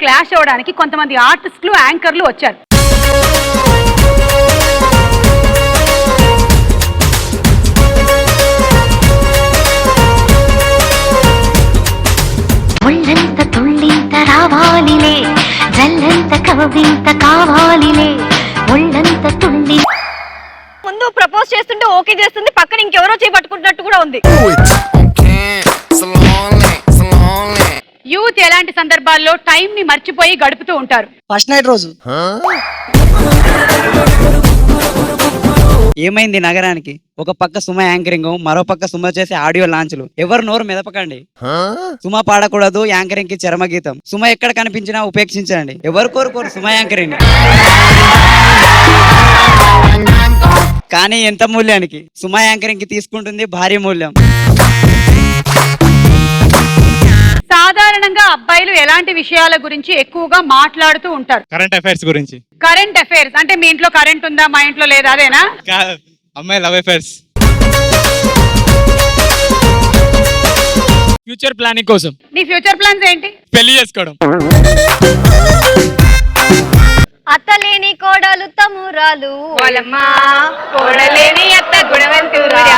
Clash అవ్వడానికి కొంతమంది ఆర్టిస్టులు యాంకర్లు వచ్చారు. ఒళ్ళంత తుళ్ళింత రావాలిలే, జల్లంత కవింత కావాలిలే, ఒళ్ళంత తుళ్ళి. ముందు ప్రపోజ్ చేస్తుంటే ఓకే చేస్తుంది, పక్కన ఇంకెవరో చేపట్టుకుంటున్నట్టు కూడా ఉంది. యూత్ ఎలాంటి సందర్భాల్లో టైం ని మర్చిపోయి గడుపుతూ ఉంటారు? ఫస్ట్ నైట్ రోజు ఏమైంది నగరానికి? ఒక పక్క సుమ యాంకరింగ్, మరో పక్క సుమ చేసే ఆడియో లాంచ్లు. ఎవరు నోరు మెదపకండి. సుమ పాడకూడదు, యాంకరింగ్ కి చరమగీతం. సుమ ఎక్కడ కనిపించినా ఉపేక్షించండి. ఎవరు కోరుకోరు సుమ యాంకరింగ్. కానీ ఎంత మూల్యానికి? సుమ యాంకరింగ్ కి తీసుకుంటుంది భారీ మూల్యం. సాధారణంగా అబ్బాయిలు ఎలాంటి విషయాల గురించి ఎక్కువగా మాట్లాడుతూ ఉంటారు? కరెంట్ అఫైర్స్ గురించి. కరెంట్ అఫైర్స్ అంటే మీ ఇంట్లో కరెంట్ ఉందా, మా ఇంట్లో లేదా, అదేనా? అమ్మాయి లవ్ అఫైర్స్. ఫ్యూచర్ ప్లానింగ్ కోసం. నీ ఫ్యూచర్ ప్లాన్స్ ఏంటి? పెళ్లి చేసుకోవడం. అత్తలేని కోడలు తమ్మురాలు, కోడలేని అత్త గుణవంతురాలు.